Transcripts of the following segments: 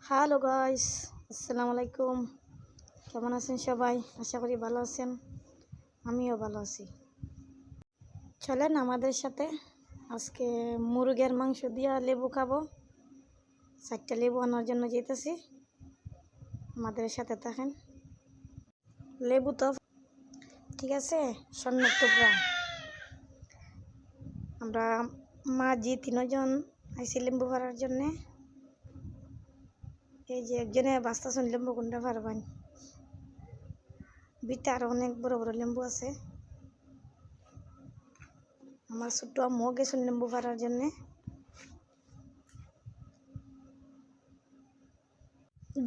Hello guys, আসসালামু আলাইকুম। কেমন আছেন সবাই? আশা করি ভালো আছেন। আমিও ভালো আছি। চলেন আমাদের সাথে আজকে মুরগের মাংস দিয়া লেবু খাবো। 4টা লেবু আনার জন্য যেতেছি, আমাদের সাথে থাকেন। লেবু তো ঠিক আছে, স্বর্ণের টুকরা। আমরা মাঝি 3জন আইসি লেবু ভরার জন্যে। এই যে একজনে বাস্তাছেন লেম্বু কোনটা পারবেন। বিটা আরো অনেক বড় বড় লেম্বু আছে। আমার ছোট্ট আম্মু গেছেন লেম্বু পাড়ার জন্যে।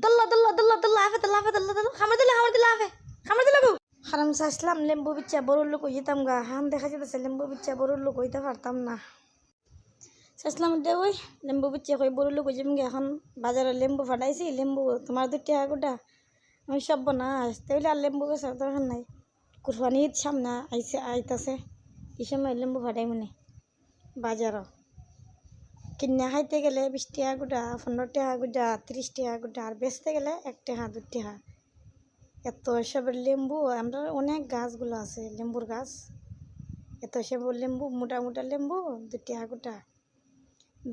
দল্লা দল্লা দল্লা দল্লা আফে দল্লা আফে দল্লা দল্লা খামড়ে দিলে আফে খামড়ে দিলে গো হারাম চাইছিলাম লেম্বু বিচ্ছা বড় লোক হইতাম গা। হাম দেখা যেতেছে লেম্বু বিচ্ছা বড় লোক হইতে পারতাম না। চাইছিলাম ওই লেম্বু বিচ্ছা কই বড় লোক হইতাম গে। এখন বাজারে লেম্বু ফাটাইছি, লেম্বু তোমার 2 টাকা গোটা। আমি সব বনাস তাইলে আর লেম্বু বেচার দরকার নাই। কুরবানি ঈদ সামনে আইতাছে, এই সময় লেম্বু ফাটাই মনে বাজারও কিনে খাইতে গেলে 20 টাকা গোটা, 15 টাকা গোটা, 30 টাকা গোটা। আর বেচতে গেলে 1 টাকা 2 টাকা। এত এসবের লেম্বু, আমরা অনেক গাছগুলো আছে লেম্বুর গাছ। এত এসবের লেম্বু, মোটা মোটা লেম্বু 2 টাকা গোটা।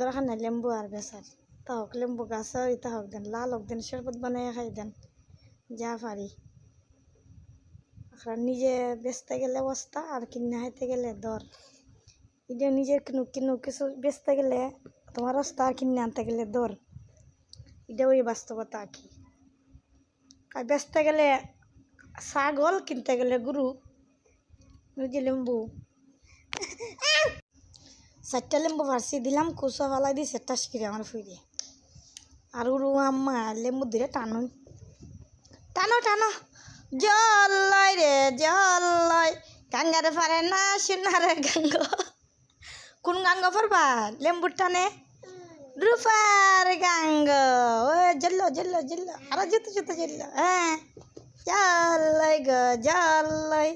দরকার নাই লেম্বু আর বেচার। তা হোক লেম্বু গাছ তা হোক দেন, লাল হোক দেন, শরবত বানাই খাই দেন, যা পারি। নিজে বেচতে গেলে বস্তা আর কিনে খাইতে গেলে দর। এটা নিজের কিনু কিছু বেচতে গেলে তোমার রাস্তা, আর কিনে আনতে গেলে দর। এটা ওই বাস্তবতা কি। আর বেচতে গেলে ছাগল, কিনতে গেলে গরু। যে লেম্বু 4টা লেম্বু ফার্সি দিলাম, কুচা ফালাই দিছে টাস করে আমার ফুইরে। আর উরু আম্মা লেম্বু ধরে টানো টানো টানো। জল লয় রে জল লয়, গাঙ্গারে পারে না সোনারে গাঙ্গ। কোন গাঙ্গ পারবা লেম্বুর টানে? রূপার গাঙ্গ। ও জল্লো জল্লো জল্লো, আরো যেতে যেতে জল্লো। হ্যাঁ জল লয় গো জল লয়,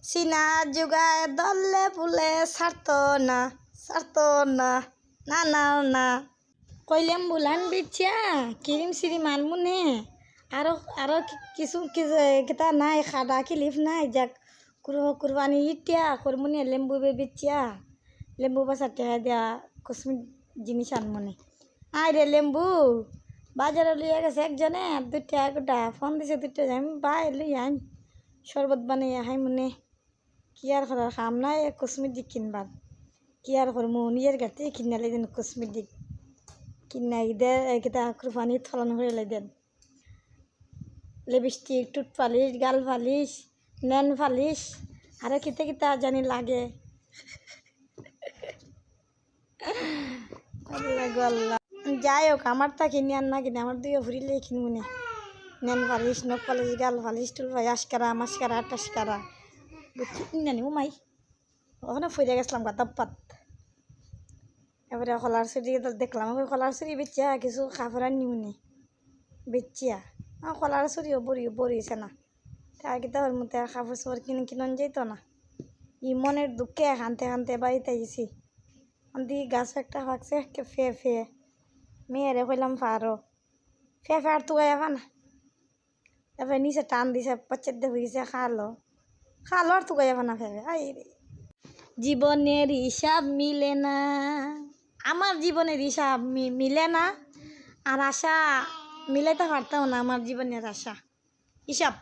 সিনা যুগায় দলে ফুলে ছাড়ত না না না না না। কই লেম্বু লান বিচ্ছা কিরিম সিরিম আনমুনে। আরো আরো কিছু কিতা নাই, খাডা কিলিফ নাই। যাক কুরবানি ইটিয়া করমুনি লেম্বু বিচ্ছা, লেম্বু বাসার টাকা দিয়া কসমিক জিনিস আনমনে। আয় রে লেম্বু বাজারে লইয়া গেছে একজনে 2 টাকা গোটা। ফোন দিছে 2 টাকা, আমি বাই লই আইন শরবত বানাইয়া খাই মনে। কি আর করার কাম নাই, কসমেটিক কিনবার। কি আর করমু, নিজের গাতে কিনা লাই দেন কসমেটিক। কিনা ঈদের কিতা কুরবানি ফলন করে লাই দেন। লিপস্টিক, টুথ পালিশ, গাল পালিশ, নেন পালিশ, আরো কিতা কিতা জানি লাগে। যাই হোক, আমার তা কিনে আর না কিনে, আমার 2 ফুরিলে কিনবো না। নেন পালিশ, নখ পালিশ, গাল পালিশ, টুল পালিশ, আশকারা মাস্কারা টাস্কারা জানি মাই। ওখানে ফুরে গেছিলাম গাতাপাত। এবারে কলার ছুরি দেখলাম, কলার ছুরি বেচিয়া কিছু কাপড় নিউনি বেচিয়া। কলার ছুরিও বড়িছে না। তার কিতা ওর মধ্যে কাপড় চোপড় কিনন যেত না। ই মনের দুঃখে হানতে বাড়িতে গেছি। দি গাছ একটা ফাঁকছে ফে মেয়েরে কইলাম ফারো ফে আর তুই এখন না। এবার নিচে টান দিছে, পচ্ছের দিয়ে হয়েছে, খালো আর তুই এখন না ফেবে। আই রে, জীবনের হিসাব মিলে না, আমার জীবনের হিসাব মিলে না। আর আশা মিলাইতে পারতাম না, আমার জীবনের আশা হিসাব।